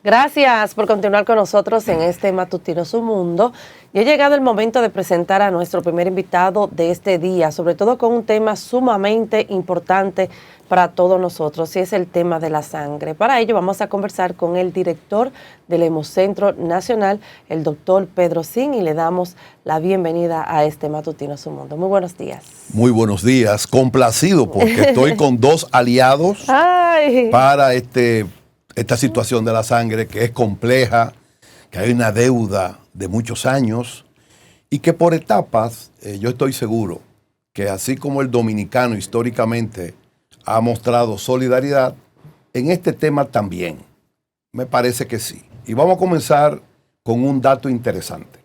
Gracias por continuar con nosotros en este Matutino Su Mundo. Y ha llegado el momento de presentar a nuestro primer invitado de este día, sobre todo con un tema sumamente importante para todos nosotros, y es el tema de la sangre. Para ello vamos a conversar con el director del Hemocentro Nacional, el doctor Pedro Sin, y le damos la bienvenida a este Matutino Su Mundo. Muy buenos días. Muy buenos días, complacido porque estoy con dos aliados para esta situación de la sangre, que es compleja, que hay una deuda de muchos años y que por etapas yo estoy seguro que así como el dominicano históricamente ha mostrado solidaridad, en este tema también. Me parece que sí. Y vamos a comenzar con un dato interesante.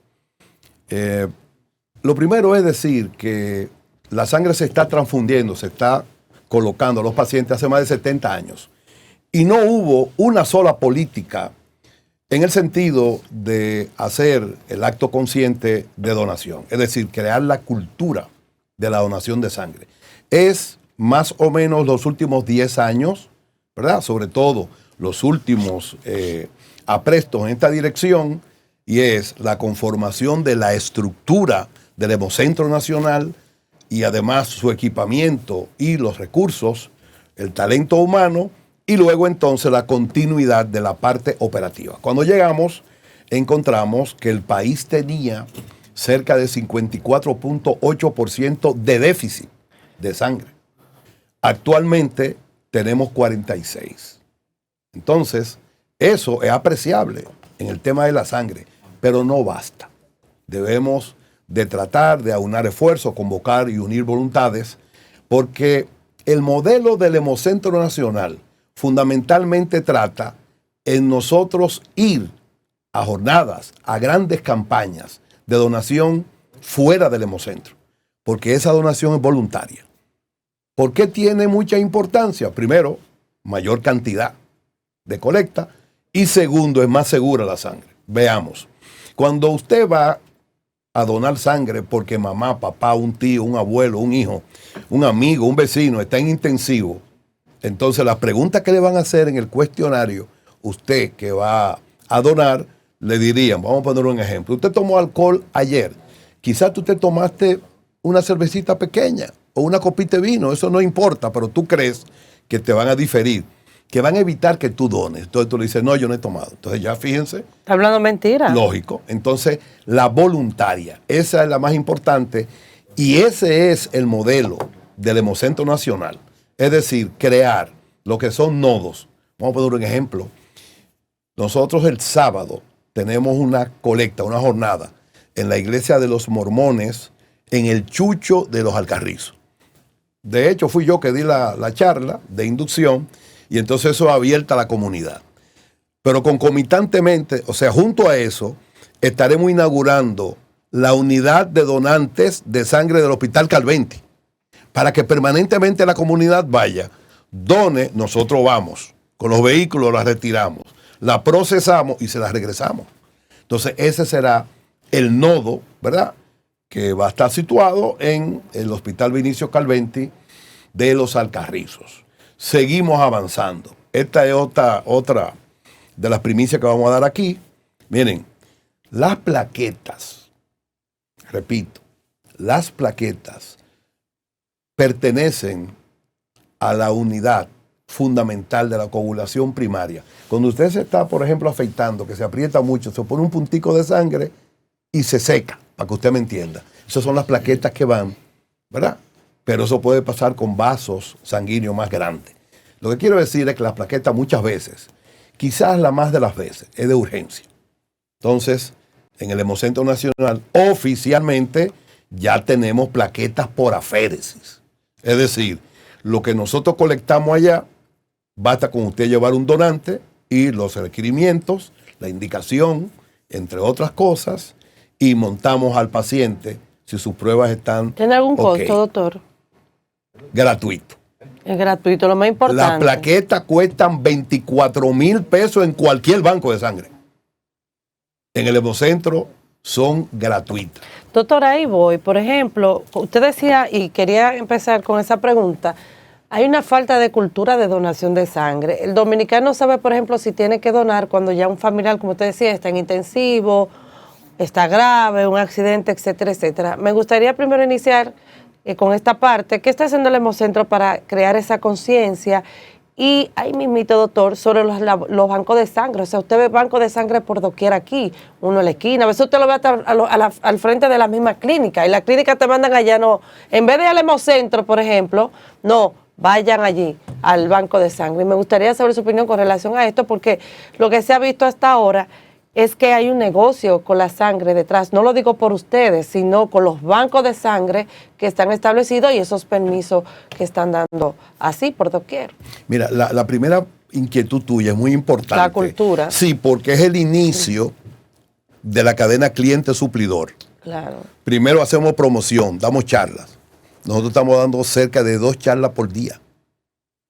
Lo primero es decir que la sangre se está transfundiendo, se está colocando a los pacientes hace más de 70 años. Y no hubo una sola política en el sentido de hacer el acto consciente de donación, es decir, crear la cultura de la donación de sangre. Es más o menos los últimos 10 años, ¿verdad? Sobre todo los últimos aprestos en esta dirección, y es la conformación de la estructura del Hemocentro Nacional y además su equipamiento y los recursos, el talento humano, y luego entonces la continuidad de la parte operativa. Cuando llegamos, encontramos que el país tenía cerca de 54.8% de déficit de sangre. Actualmente tenemos 46. Entonces, eso es apreciable en el tema de la sangre, pero no basta. Debemos de tratar de aunar esfuerzos, convocar y unir voluntades, porque el modelo del Hemocentro Nacional fundamentalmente trata en nosotros ir a jornadas, a grandes campañas de donación fuera del Hemocentro, porque esa donación es voluntaria. ¿Por qué tiene mucha importancia? Primero, mayor cantidad de colecta, y segundo, es más segura la sangre. Veamos, cuando usted va a donar sangre porque mamá, papá, un tío, un abuelo, un hijo, un amigo, un vecino está en intensivo, entonces las preguntas que le van a hacer en el cuestionario, usted que va a donar, le dirían, vamos a poner un ejemplo, usted tomó alcohol ayer, quizás tú te tomaste una cervecita pequeña o una copita de vino, eso no importa, pero tú crees que te van a diferir, que van a evitar que tú dones. Entonces tú le dices, no, yo no he tomado. Entonces ya fíjense. ¿Está hablando mentira? Lógico. Entonces la voluntaria, esa es la más importante, y ese es el modelo del Hemocentro Nacional. Es decir, crear lo que son nodos. Vamos a poner un ejemplo. Nosotros el sábado tenemos una colecta, una jornada en la iglesia de los mormones en el Chucho de los Alcarrizos. De hecho, fui yo que di la charla de inducción y entonces eso abierta a la comunidad. Pero concomitantemente, o sea, junto a eso, estaremos inaugurando la unidad de donantes de sangre del Hospital Calventi, para que permanentemente la comunidad vaya, done, nosotros vamos, con los vehículos la retiramos, la procesamos y se la regresamos. Entonces ese será el nodo, ¿verdad?, que va a estar situado en el Hospital Vinicio Calventi de los Alcarrizos. Seguimos avanzando. Esta es otra de las primicias que vamos a dar aquí. Miren, las plaquetas, repito, las plaquetas pertenecen a la unidad fundamental de la coagulación primaria. Cuando usted se está, por ejemplo, afeitando, que se aprieta mucho, se pone un puntico de sangre y se seca, para que usted me entienda. Esas son las plaquetas que van, ¿verdad? Pero eso puede pasar con vasos sanguíneos más grandes. Lo que quiero decir es que las plaquetas muchas veces, quizás la más de las veces, es de urgencia. Entonces, en el Hemocentro Nacional, oficialmente, ya tenemos plaquetas por aféresis. Es decir, lo que nosotros colectamos allá, basta con usted llevar un donante y los requerimientos, la indicación, entre otras cosas, y montamos al paciente si sus pruebas están... ¿Tiene algún costo, doctor? Gratuito. Es gratuito, lo más importante. Las plaquetas cuestan 24,000 pesos en cualquier banco de sangre. En el Hemocentro son gratuitas. Doctor, ahí voy. Por ejemplo, usted decía, y quería empezar con esa pregunta, Hay una falta de cultura de donación de sangre. El dominicano sabe, por ejemplo, si tiene que donar cuando ya un familiar, como usted decía, está en intensivo, está grave, un accidente, etcétera, etcétera. Me gustaría primero iniciar con esta parte. ¿Qué está haciendo el Hemocentro para crear esa conciencia? Y ahí mismito, doctor, sobre los bancos de sangre. O sea, usted ve bancos de sangre por doquier aquí, uno en la esquina. A veces usted lo ve hasta al frente de la misma clínica. Y la clínica te mandan allá, no. En vez de al Hemocentro, por ejemplo, no, vayan allí al banco de sangre. Y me gustaría saber su opinión con relación a esto, porque lo que se ha visto hasta ahora es que hay un negocio con la sangre detrás. No lo digo por ustedes, sino con los bancos de sangre que están establecidos y esos permisos que están dando así por doquier. Mira, la primera inquietud tuya es muy importante. La cultura. Sí, porque es el inicio de la cadena cliente-suplidor. Claro. Primero hacemos promoción, damos charlas. Nosotros estamos dando cerca de 2 charlas por día,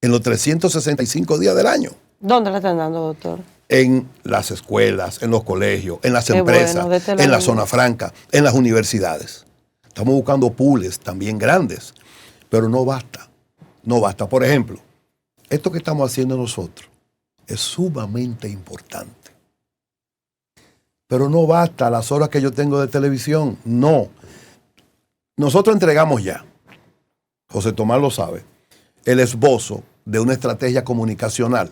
en los 365 días del año. ¿Dónde la están dando, doctor? En las escuelas, en los colegios, en las empresas, en la zona franca, en las universidades. Estamos buscando pools también grandes, pero no basta. No basta. Por ejemplo, esto que estamos haciendo nosotros es sumamente importante. Pero no basta las horas que yo tengo de televisión. No. Nosotros entregamos ya, José Tomás lo sabe, el esbozo de una estrategia comunicacional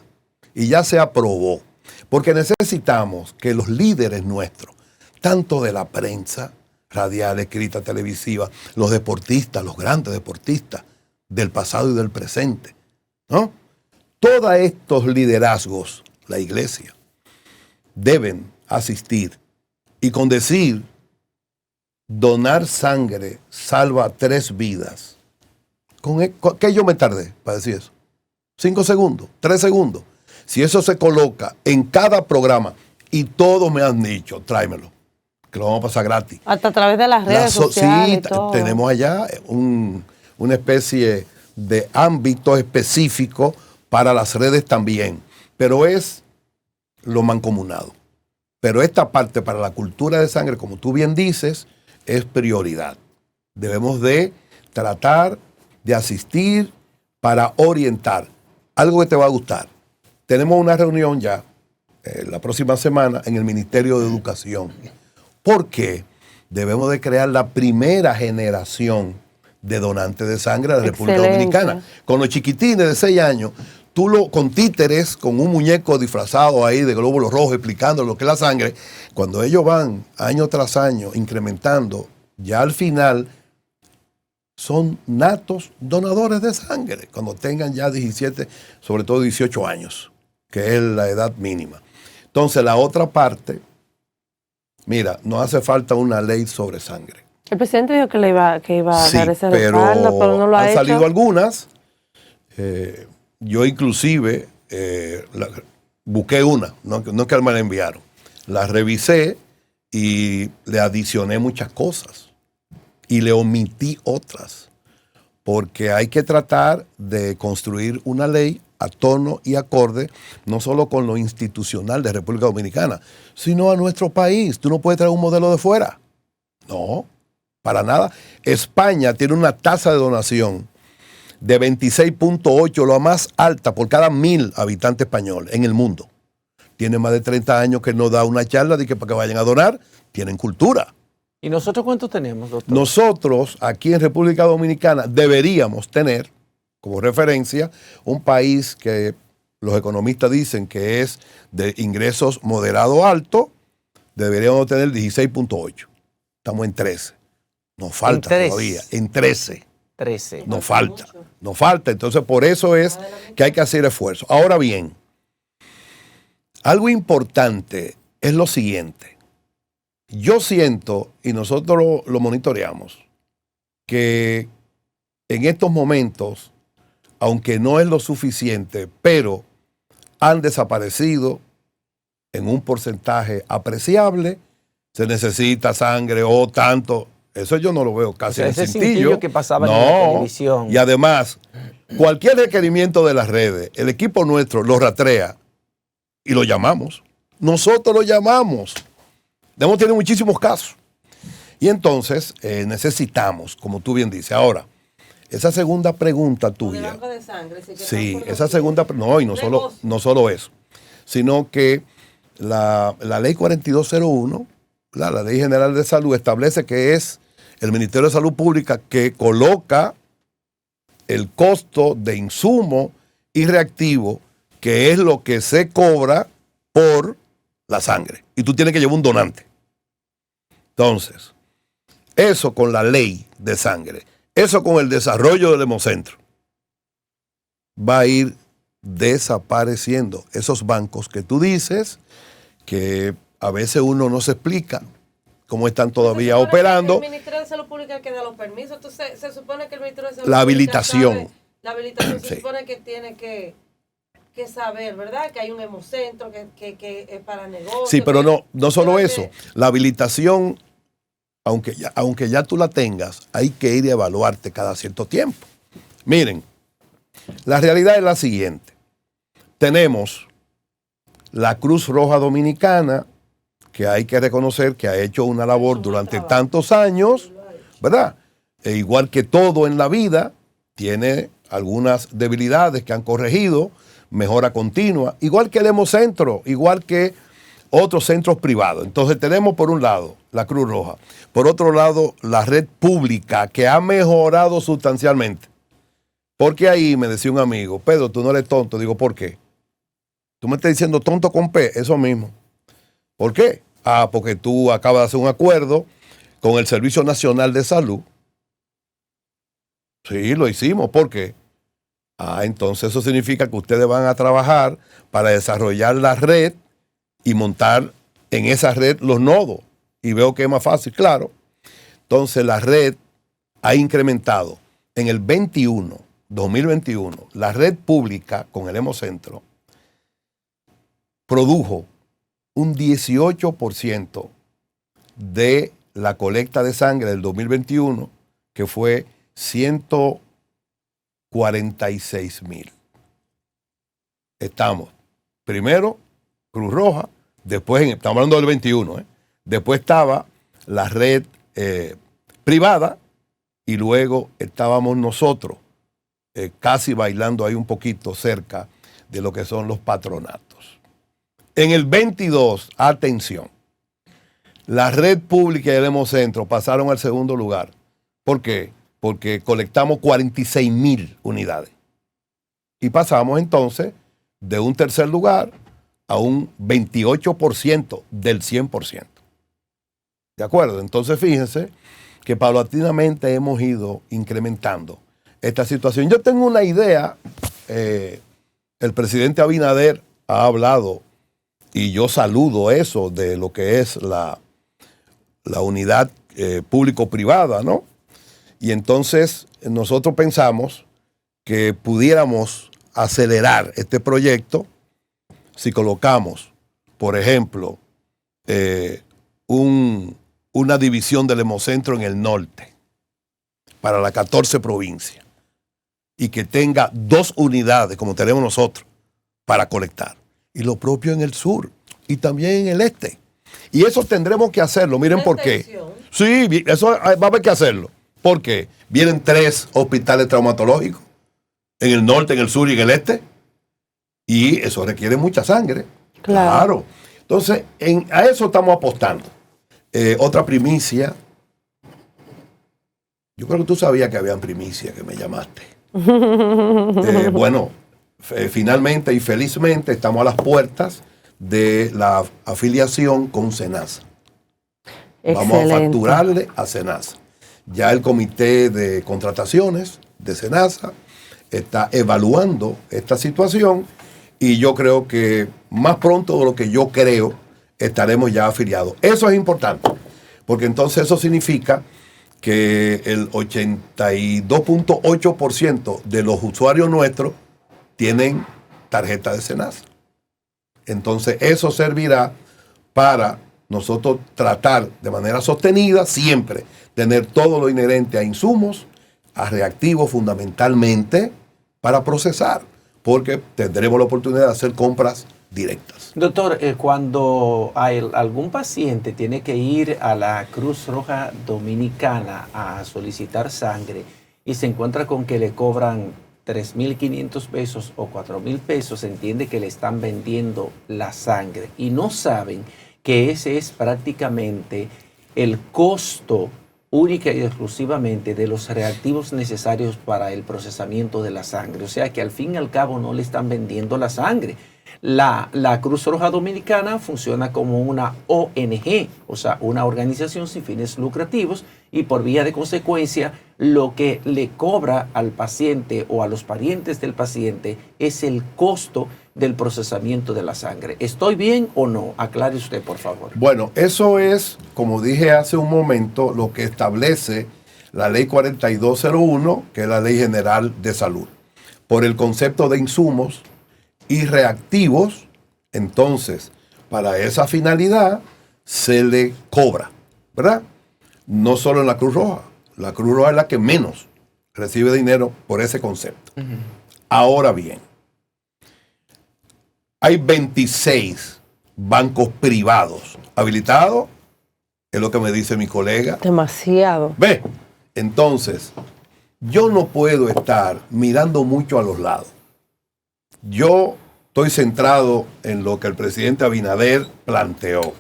y ya se aprobó. Porque necesitamos que los líderes nuestros, tanto de la prensa, radial, escrita, televisiva, los deportistas, los grandes deportistas del pasado y del presente, ¿no? Todos estos liderazgos, la iglesia, deben asistir y con decir, donar sangre salva 3 vidas. ¿Qué yo me tardé para decir eso? 5 segundos, 3 segundos. Si eso se coloca en cada programa y todos me han dicho, tráemelo, que lo vamos a pasar gratis. Hasta a través de las redes sociales. Sí, tenemos allá una especie de ámbito específico para las redes también, pero es lo mancomunado. Pero esta parte para la cultura de sangre, como tú bien dices, es prioridad. Debemos de tratar de asistir para orientar. Algo que te va a gustar. Tenemos una reunión ya la próxima semana en el Ministerio de Educación. Porque debemos de crear la primera generación de donantes de sangre de la República Dominicana. Con los chiquitines de 6 años, con títeres, con un muñeco disfrazado ahí de glóbulos rojos explicando lo que es la sangre, cuando ellos van año tras año incrementando, ya al final son natos donadores de sangre, cuando tengan ya 17, sobre todo 18 años. Que es la edad mínima. Entonces, la otra parte, mira, no hace falta una ley sobre sangre. El presidente dijo que iba a dar ese respaldo, pero no lo ha hecho. Han salido algunas. Yo inclusive busqué una, no que me la enviaron. La revisé y le adicioné muchas cosas. Y le omití otras. Porque hay que tratar de construir una ley a tono y acorde, no solo con lo institucional de República Dominicana, sino a nuestro país. Tú no puedes traer un modelo de fuera. No, para nada. España tiene una tasa de donación de 26.8, la más alta por cada 1.000 habitantes españoles en el mundo. Tiene más de 30 años que no da una charla de que para que vayan a donar, tienen cultura. ¿Y nosotros cuántos tenemos, doctor? Nosotros, aquí en República Dominicana, deberíamos tener como referencia un país que los economistas dicen que es de ingresos moderado alto, deberíamos tener 16.8. Estamos en 13. Nos falta todavía. En 13. 13. Nos falta. Entonces, por eso es que hay que hacer esfuerzo. Ahora bien, algo importante es lo siguiente. Yo siento, y nosotros lo monitoreamos, que en estos momentos, aunque no es lo suficiente, pero han desaparecido en un porcentaje apreciable, se necesita sangre o tanto. Eso yo no lo veo casi en ese cintillo que pasaba en la televisión. Y además, cualquier requerimiento de las redes, el equipo nuestro lo rastrea y lo llamamos. Nosotros lo llamamos. Hemos tenido muchísimos casos. Y entonces necesitamos, como tú bien dices, ahora, esa segunda pregunta tuya. ¿De banco de sangre? Sí, esa segunda, no, y no solo eso, sino que la ley 4201, la Ley General de Salud, establece que es el Ministerio de Salud Pública que coloca el costo de insumo y reactivo, que es lo que se cobra por la sangre. Y tú tienes que llevar un donante. Entonces, eso con la ley de sangre, eso con el desarrollo del Hemocentro, va a ir desapareciendo esos bancos que tú dices, que a veces uno no se explica cómo están todavía operando. El Ministerio de Salud Pública que da los permisos, entonces se supone que el Ministerio de Salud la Pública habilitación. sabe, la habilitación se Sí. supone que tiene que saber, ¿verdad? Que hay un hemocentro que es para negocios. Sí, pero no solo eso. que- La habilitación, aunque ya tú la tengas, hay que ir a evaluarte cada cierto tiempo. Miren, la realidad es la siguiente. Tenemos la Cruz Roja Dominicana, que hay que reconocer que ha hecho una labor durante tantos años, ¿verdad? E igual que todo en la vida, tiene algunas debilidades que han corregido, mejora continua, igual que el Hemocentro, igual que otros centros privados. Entonces tenemos por un lado la Cruz Roja, por otro lado la red pública que ha mejorado sustancialmente. Porque ahí me decía un amigo, Pedro, tú no eres tonto. Digo, ¿por qué? Tú me estás diciendo tonto con P, eso mismo. ¿Por qué? Ah, porque tú acabas de hacer un acuerdo con el Servicio Nacional de Salud. Sí, lo hicimos. ¿Por qué? Ah, entonces eso significa que ustedes van a trabajar para desarrollar la red y montar en esa red los nodos. Y veo que es más fácil, claro. Entonces la red ha incrementado en el 2021, la red pública con el Hemocentro produjo un 18% de la colecta de sangre del 2021, que fue 146,000. Estamos, primero, Cruz Roja, después, estamos hablando del 21, después estaba la red privada y luego estábamos nosotros casi bailando ahí un poquito cerca de lo que son los patronatos. En el 22, atención, la red pública y el Hemocentro pasaron al segundo lugar. ¿Por qué? Porque colectamos 46,000 unidades. Y pasamos entonces de un tercer lugar a un 28% del 100%. ¿De acuerdo? Entonces fíjense que paulatinamente hemos ido incrementando esta situación. Yo tengo una idea, el presidente Abinader ha hablado, y yo saludo eso de lo que es la unidad público-privada, ¿no? Y entonces nosotros pensamos que pudiéramos acelerar este proyecto si colocamos, por ejemplo, una división del Hemocentro en el norte para las 14 provincias y que tenga 2 unidades como tenemos nosotros para colectar. Y lo propio en el sur y también en el este. Y eso tendremos que hacerlo. Miren por qué. Sí, eso va a haber que hacerlo. ¿Por qué? Vienen 3 hospitales traumatológicos en el norte, en el sur y en el este. Y eso requiere mucha sangre. Claro. Entonces, a eso estamos apostando. Otra primicia. Yo creo que tú sabías que habían primicia que me llamaste. Bueno, finalmente y felizmente estamos a las puertas de la afiliación con SENASA. Vamos a facturarle a SENASA. Ya el comité de contrataciones de SENASA está evaluando esta situación y yo creo que más pronto de lo que yo creo estaremos ya afiliados. Eso es importante, porque entonces eso significa que el 82.8% de los usuarios nuestros tienen tarjeta de SENASA. Entonces eso servirá para nosotros tratar de manera sostenida siempre tener todo lo inherente a insumos, a reactivos fundamentalmente para procesar, porque tendremos la oportunidad de hacer compras directas. Doctor, cuando algún paciente tiene que ir a la Cruz Roja Dominicana a solicitar sangre, y se encuentra con que le cobran 3.500 pesos o 4.000 pesos, entiende que le están vendiendo la sangre y no saben que ese es prácticamente el costo única y exclusivamente de los reactivos necesarios para el procesamiento de la sangre. O sea que al fin y al cabo no le están vendiendo la sangre. La Cruz Roja Dominicana funciona como una ONG, o sea, una organización sin fines lucrativos, y por vía de consecuencia, lo que le cobra al paciente o a los parientes del paciente es el costo del procesamiento de la sangre. ¿Estoy bien o no? Aclare usted, por favor. Bueno, eso es, como dije hace un momento, lo que establece la Ley 4201, que es la Ley General de Salud. Por el concepto de insumos y reactivos, entonces, para esa finalidad se le cobra, ¿verdad? No solo en la Cruz Roja. La Cruz Roja es la que menos recibe dinero por ese concepto. Ahora bien, hay 26 bancos privados habilitados, es lo que me dice mi colega. Demasiado. Ve, entonces, yo no puedo estar mirando mucho a los lados. Yo estoy centrado en lo que el presidente Abinader planteó.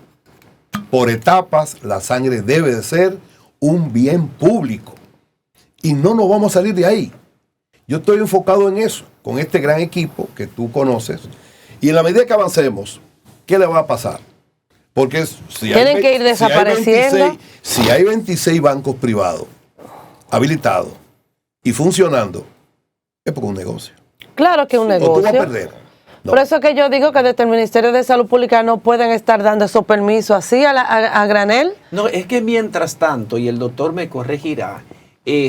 Por etapas, la sangre debe de ser un bien público. Y no nos vamos a salir de ahí. Yo estoy enfocado en eso, con este gran equipo que tú conoces. Y en la medida que avancemos, ¿qué le va a pasar? Porque si tienen que ir desapareciendo. Si hay 26 bancos privados habilitados y funcionando, es porque es un negocio. Claro que es un negocio. O tú vas a perder. No. Por eso que yo digo que desde el Ministerio de Salud Pública no pueden estar dando esos permisos así a granel. No, es que mientras tanto, y el doctor me corregirá,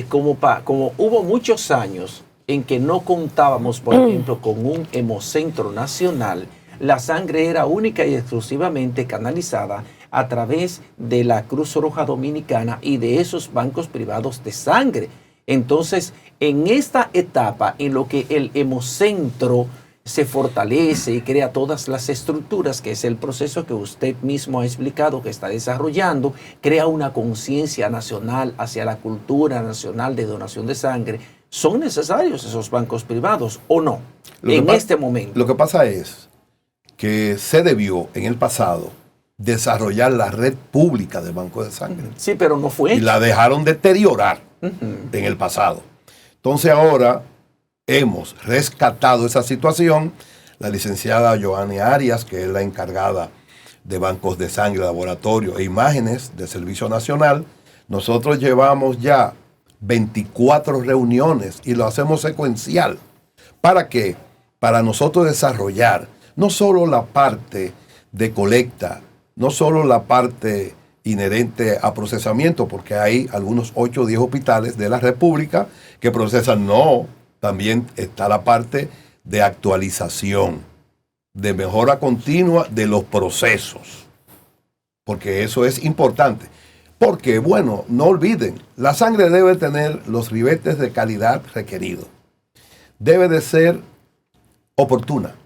como hubo muchos años en que no contábamos, por ejemplo, con un hemocentro nacional, la sangre era única y exclusivamente canalizada a través de la Cruz Roja Dominicana y de esos bancos privados de sangre. Entonces, en esta etapa en lo que el hemocentro se fortalece y crea todas las estructuras, que es el proceso que usted mismo ha explicado que está desarrollando, crea una conciencia nacional hacia la cultura nacional de donación de sangre. ¿Son necesarios esos bancos privados o no en este momento? Lo que pasa es que se debió en el pasado desarrollar la red pública de bancos de sangre. Sí, pero no fue. Y la dejaron deteriorar en el pasado. Entonces ahora hemos rescatado esa situación. La licenciada Joanny Arias, que es la encargada de bancos de sangre, laboratorio e imágenes del Servicio Nacional, nosotros llevamos ya 24 reuniones y lo hacemos secuencial. ¿Para qué? Para nosotros desarrollar no solo la parte de colecta, no solo la parte inherente a procesamiento, porque hay algunos 8 o 10 hospitales de la República que procesan, no, también está la parte de actualización, de mejora continua de los procesos, porque eso es importante. Porque, bueno, no olviden, la sangre debe tener los ribetes de calidad requeridos. Debe de ser oportuna,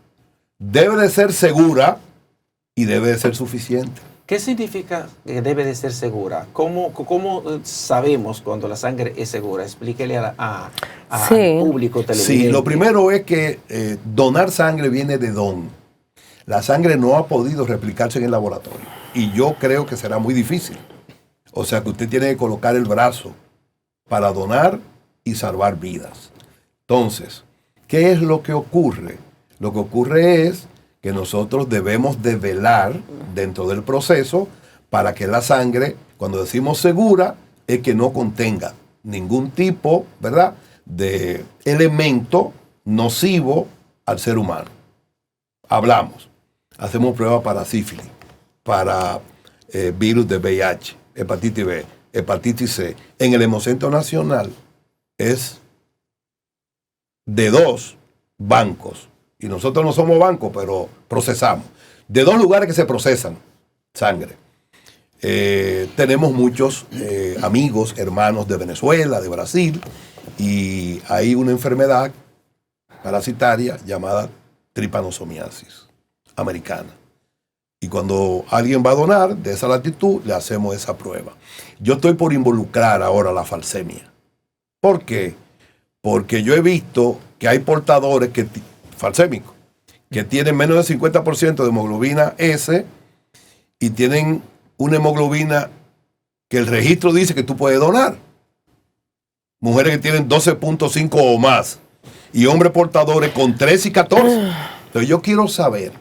debe de ser segura y debe de ser suficiente. ¿Qué significa que debe de ser segura? ¿Cómo sabemos cuando la sangre es segura? Explíquele al público televidente. Sí, lo primero es que donar sangre viene de don. La sangre no ha podido replicarse en el laboratorio y yo creo que será muy difícil. O sea que usted tiene que colocar el brazo para donar y salvar vidas. Entonces, ¿qué es lo que ocurre? Lo que ocurre es que nosotros debemos de velar dentro del proceso para que la sangre, cuando decimos segura, es que no contenga ningún tipo, ¿verdad?, de elemento nocivo al ser humano. Hablamos, hacemos pruebas para sífilis, para virus de VIH, hepatitis B, hepatitis C. En el Hemocentro Nacional es de 2 bancos. Y nosotros no somos bancos, pero procesamos. De 2 lugares que se procesan sangre. Tenemos muchos amigos, hermanos de Venezuela, de Brasil, y hay una enfermedad parasitaria llamada tripanosomiasis americana. Y cuando alguien va a donar de esa latitud, le hacemos esa prueba. Yo estoy por involucrar ahora la falsemia. ¿Por qué? porque yo he visto que hay portadores falsémicos que tienen menos del 50% de hemoglobina S y tienen una hemoglobina que el registro dice que tú puedes donar. Mujeres que tienen 12.5 o más y hombres portadores con 13 y 14. Entonces yo quiero saber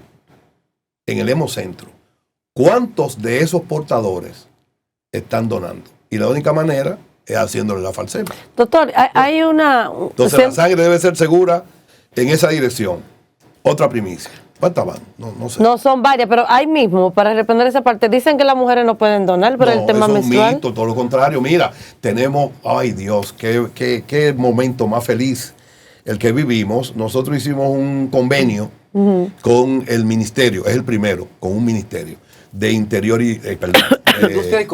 en el Hemocentro cuántos de esos portadores están donando. Y la única manera es haciéndole la falsemia. Doctor, hay una... Entonces la sangre debe ser segura en esa dirección. Otra primicia. ¿Cuántas van? No sé. No, son varias, pero ahí mismo, para responder esa parte, dicen que las mujeres no pueden donar, pero el tema eso es un menstrual... mito, todo lo contrario. Mira, tenemos, ay Dios, qué momento más feliz el que vivimos. Nosotros hicimos un convenio con el ministerio, es el primero, con un ministerio de Interior y, perdón,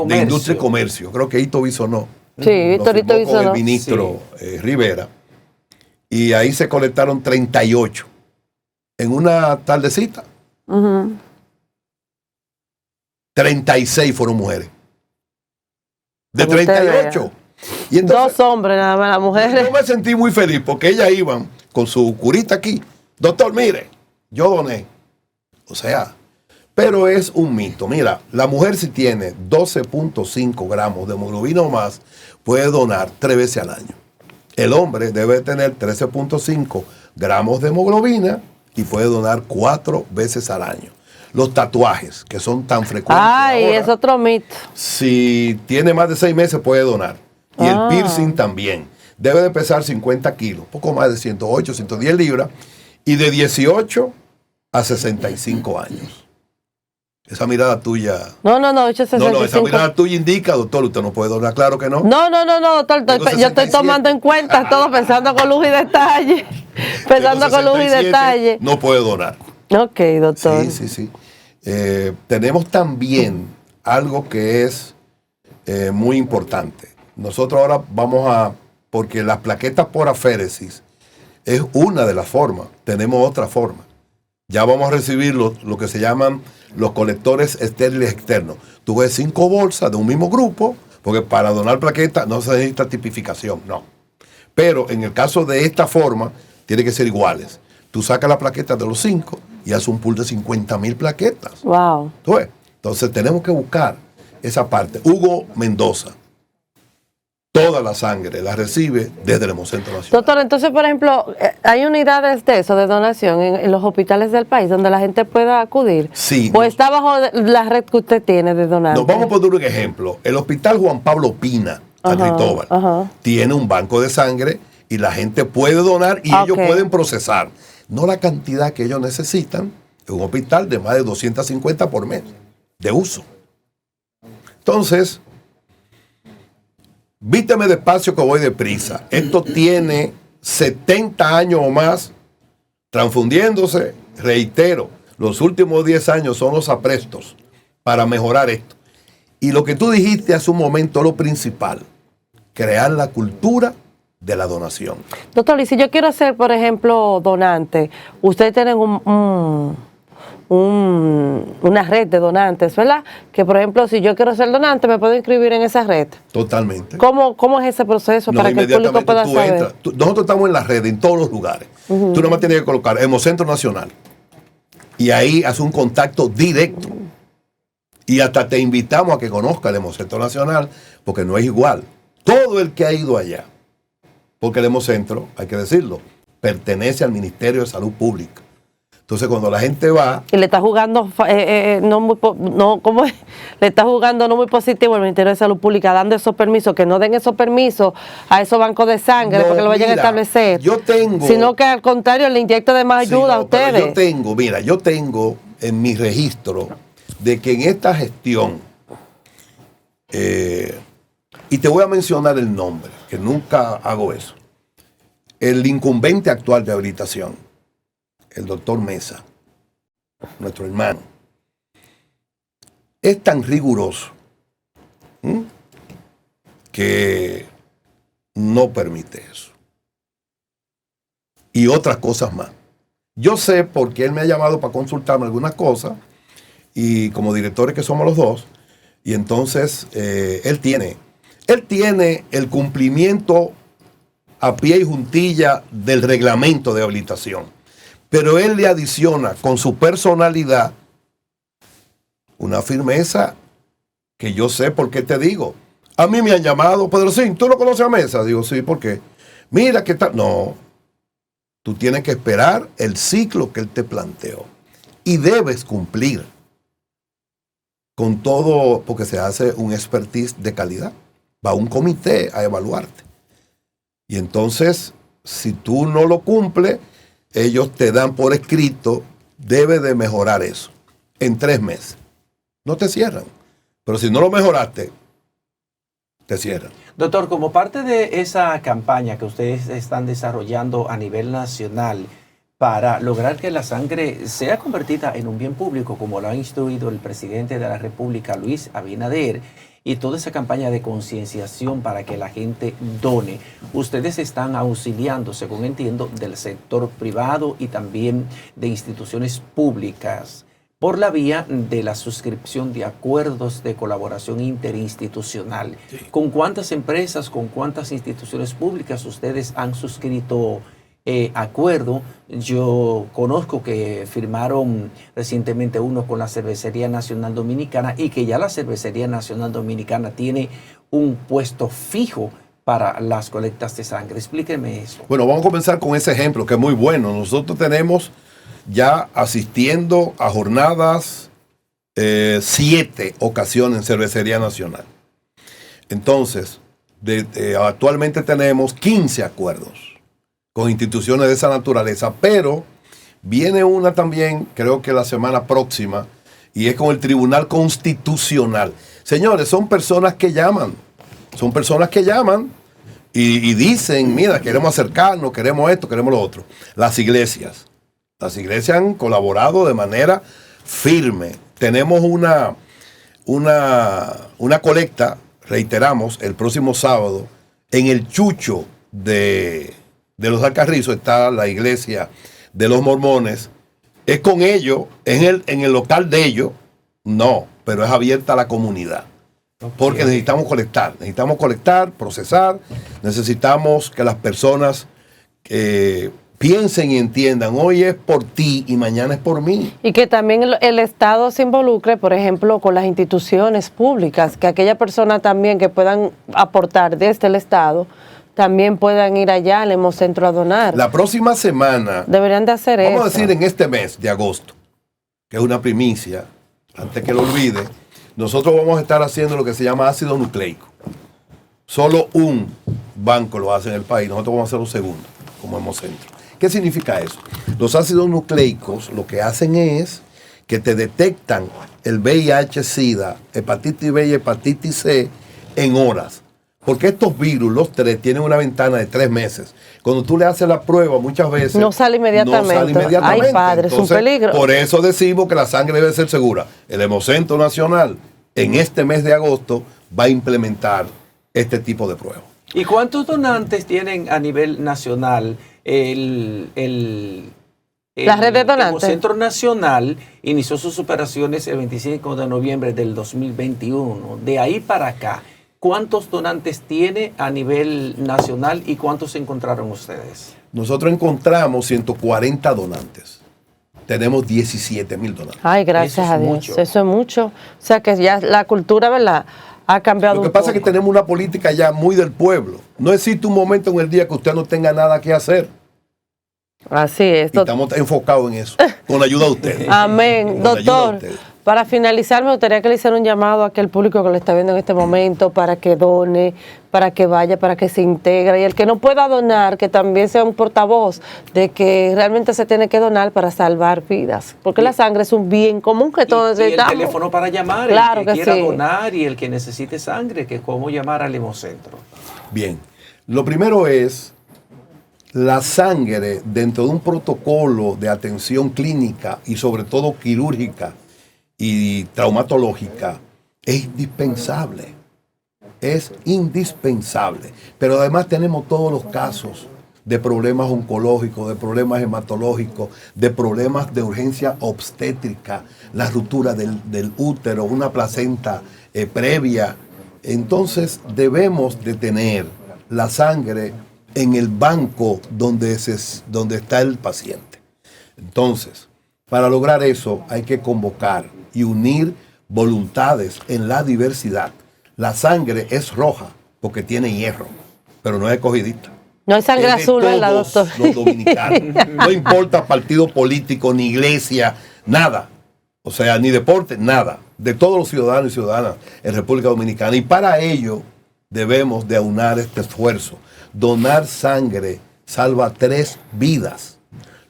de Industria y Comercio. Creo que Ito Bisonó. Sí, Víctor Ito Bisonó. Con el ministro Rivera. Y ahí se colectaron 38 en una tardecita. 36 fueron mujeres. De 38. Y entonces, 2 hombres nada más, las mujeres. Yo me sentí muy feliz porque ellas iban con su curita aquí. Doctor, mire, yo doné. O sea, pero es un mito. Mira, la mujer si tiene 12.5 gramos de hemoglobina o más, puede donar 3 veces al año. El hombre debe tener 13.5 gramos de hemoglobina y puede donar 4 veces al año. Los tatuajes, que son tan frecuentes Ay, ahora, es otro mito. si tiene más de 6 meses puede donar. Y el piercing también. Debe de pesar 50 kilos, poco más de 108, 110 libras, y de 18 a 65 años. Esa mirada tuya... No, 865. No, esa mirada tuya indica, doctor, usted no puede donar, claro que no. No, doctor, yo estoy tomando en cuenta todo, pensando con luz y detalle. Pensando con luz y detalle. No puede donar. Ok, doctor. Sí. Tenemos también algo que es muy importante. Nosotros ahora porque las plaquetas por aféresis es una de las formas, tenemos otra forma. Ya vamos a recibir lo que se llaman los colectores estériles externos. Tú ves 5 bolsas de un mismo grupo, porque para donar plaquetas no se necesita tipificación, no. Pero en el caso de esta forma, tiene que ser iguales. Tú sacas la plaqueta de los 5 y haces un pool de 50,000 plaquetas. Wow. ¿Tú ves? Entonces tenemos que buscar esa parte. Hugo Mendoza, toda la sangre la recibe desde el Hemocentro Nacional. Doctor, entonces, por ejemplo, ¿hay unidades de eso, de donación, en los hospitales del país donde la gente pueda acudir? Sí. ¿O está bajo la red que usted tiene de donantes? Nos vamos a poner un ejemplo. El Hospital Juan Pablo Pina, San Cristóbal, tiene un banco de sangre y la gente puede donar y ellos pueden procesar. No la cantidad que ellos necesitan, es un hospital de más de 250 por mes de uso. Entonces, víteme despacio que voy deprisa. Esto tiene 70 años o más transfundiéndose. Reitero, los últimos 10 años son los aprestos para mejorar esto. Y lo que tú dijiste hace un momento, lo principal, crear la cultura de la donación. Doctor, y si yo quiero ser, por ejemplo, donante, ustedes tienen una red de donantes, ¿verdad? Que, por ejemplo, si yo quiero ser donante, ¿me puedo inscribir en esa red? Totalmente. ¿Cómo es ese proceso para que el público pueda saber? Nosotros estamos en la red, en todos los lugares. Tú nomás tienes que colocar Hemocentro Nacional y ahí haces un contacto directo. Y hasta te invitamos a que conozca el Hemocentro Nacional, porque no es igual. Todo el que ha ido allá, porque el Hemocentro, hay que decirlo, pertenece al Ministerio de Salud Pública. Entonces, cuando la gente va... Y le está jugando le está jugando no muy positivo el Ministerio de Salud Pública, dando esos permisos, que no den esos permisos a esos bancos de sangre, porque lo vayan a establecer. Yo tengo... Sino que al contrario, le inyecta de más ayuda a ustedes. Yo tengo en mi registro de que en esta gestión, y te voy a mencionar el nombre, que nunca hago eso, el incumbente actual de habilitación, el doctor Mesa, nuestro hermano, es tan riguroso que no permite eso. Y otras cosas más. Yo sé porque él me ha llamado para consultarme algunas cosas, y como directores que somos los dos, y entonces él tiene el cumplimiento a pie y juntilla del reglamento de habilitación. Pero él le adiciona con su personalidad una firmeza que yo sé por qué te digo. A mí me han llamado, Pedrocín, ¿tú no conoces a Mesa? Digo, sí, ¿por qué? Mira que está. No, tú tienes que esperar el ciclo que él te planteó y debes cumplir con todo, porque se hace un expertise de calidad. Va un comité a evaluarte. Y entonces, si tú no lo cumples, ellos te dan por escrito, debe de mejorar eso en 3 meses. No te cierran. Pero si no lo mejoraste, te cierran. Doctor, como parte de esa campaña que ustedes están desarrollando a nivel nacional para lograr que la sangre sea convertida en un bien público, como lo ha instruido el presidente de la República, Luis Abinader, y toda esa campaña de concienciación para que la gente done, ustedes están auxiliando, según entiendo, del sector privado y también de instituciones públicas por la vía de la suscripción de acuerdos de colaboración interinstitucional. Sí. ¿Con cuántas empresas, con cuántas instituciones públicas ustedes han suscrito acuerdo? Yo conozco que firmaron recientemente uno con la Cervecería Nacional Dominicana y que ya la Cervecería Nacional Dominicana tiene un puesto fijo para las colectas de sangre. Explíqueme eso. Bueno, vamos a comenzar con ese ejemplo que es muy bueno. Nosotros tenemos ya asistiendo a jornadas 7 ocasiones en Cervecería Nacional. Entonces, actualmente tenemos 15 acuerdos con instituciones de esa naturaleza, pero viene una también, creo que la semana próxima, y es con el Tribunal Constitucional. Señores, son personas que llaman y dicen, mira, queremos acercarnos, queremos esto, queremos lo otro. Las iglesias han colaborado de manera firme. Tenemos una colecta, reiteramos, el próximo sábado, en el Chucho de los Alcarrizos está la iglesia de los mormones. Es con ellos, en el local de ellos, no, pero es abierta a la comunidad. Okay. Porque necesitamos colectar, procesar, necesitamos que las personas piensen y entiendan, hoy es por ti y mañana es por mí. Y que también el Estado se involucre, por ejemplo, con las instituciones públicas, que aquella persona también que puedan aportar desde el Estado, también puedan ir allá al Hemocentro a donar. La próxima semana deberían de hacer eso. Vamos a decir en este mes de agosto, que es una primicia, antes que lo olvide, nosotros vamos a estar haciendo lo que se llama ácido nucleico. Solo un banco lo hace en el país, nosotros vamos a hacer un segundo, como Hemocentro. ¿Qué significa eso? Los ácidos nucleicos lo que hacen es que te detectan el VIH-Sida, hepatitis B y hepatitis C en horas. Porque estos virus, los 3, tienen una ventana de 3 meses. Cuando tú le haces la prueba, muchas veces no sale inmediatamente. Ay, padre, entonces, es un peligro. Por eso decimos que la sangre debe ser segura. El Hemocentro Nacional, en este mes de agosto, va a implementar este tipo de pruebas. ¿Y cuántos donantes tienen a nivel nacional? La red de donantes. El Centro Nacional inició sus operaciones el 25 de noviembre del 2021. De ahí para acá, ¿cuántos donantes tiene a nivel nacional y cuántos encontraron ustedes? Nosotros encontramos 140 donantes. Tenemos 17,000 donantes. Ay, gracias a Dios. Mucho. Eso es mucho. O sea que ya la cultura, ¿verdad?, ha cambiado un poco. Lo que pasa es que tenemos una política ya muy del pueblo. No existe un momento en el día que usted no tenga nada que hacer. Así es. Y estamos enfocados en eso, con la ayuda de ustedes. Amén. Doctor, para finalizar, me gustaría que le hiciera un llamado a aquel público que lo está viendo en este momento para que done, para que vaya, para que se integre. Y el que no pueda donar, que también sea un portavoz de que realmente se tiene que donar para salvar vidas. Porque la sangre es un bien común que todos necesitamos. Y el teléfono para llamar, claro, el que quiera sí. donar y el que necesite sangre, que es cómo llamar al Hemocentro. Bien, lo primero es la sangre dentro de un protocolo de atención clínica y sobre todo quirúrgica y traumatológica es indispensable. Es indispensable. Pero además tenemos todos los casos de problemas oncológicos, de problemas hematológicos, de problemas de urgencia obstétrica, la ruptura del útero, una placenta previa. Entonces debemos de tener la sangre en el banco donde está el paciente. Entonces, para lograr eso hay que convocar y unir voluntades en la diversidad. La sangre es roja porque tiene hierro, pero no es escogidita. No hay sangre azul, ¿verdad, doctor? Los dominicanos. No importa partido político, ni iglesia, nada. O sea, ni deporte, nada. De todos los ciudadanos y ciudadanas en República Dominicana. Y para ello debemos de aunar este esfuerzo. Donar sangre salva 3 vidas.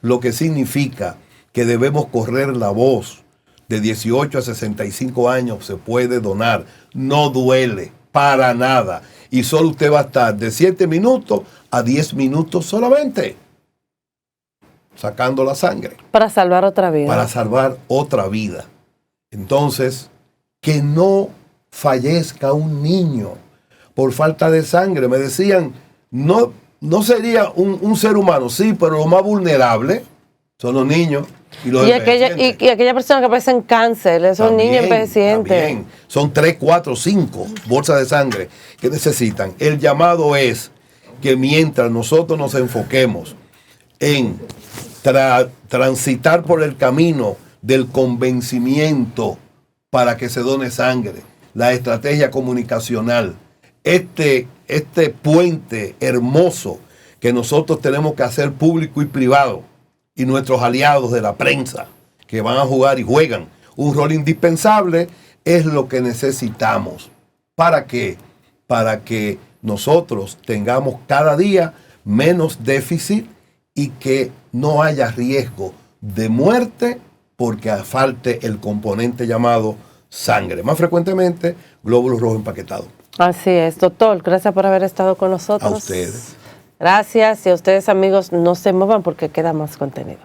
Lo que significa que debemos correr la voz. De 18 a 65 años se puede donar. No duele para nada. Y solo usted va a estar de 7 minutos a 10 minutos solamente sacando la sangre. Para salvar otra vida. Para salvar otra vida. Entonces, que no fallezca un niño por falta de sangre. Me decían, no sería un ser humano, sí, pero lo más vulnerable son los niños. Y aquella persona que padece en cáncer, esos niños envejecientes. También. Son 3, 4, 5 bolsas de sangre que necesitan. El llamado es que mientras nosotros nos enfoquemos en transitar por el camino del convencimiento para que se done sangre, la estrategia comunicacional, este puente hermoso que nosotros tenemos que hacer público y privado, y nuestros aliados de la prensa, que van a jugar y juegan un rol indispensable, es lo que necesitamos. ¿Para qué? Para que nosotros tengamos cada día menos déficit y que no haya riesgo de muerte porque falte el componente llamado sangre. Más frecuentemente, glóbulos rojos empaquetados. Así es, doctor. Gracias por haber estado con nosotros. A ustedes. Gracias, y a ustedes, amigos, no se muevan porque queda más contenido.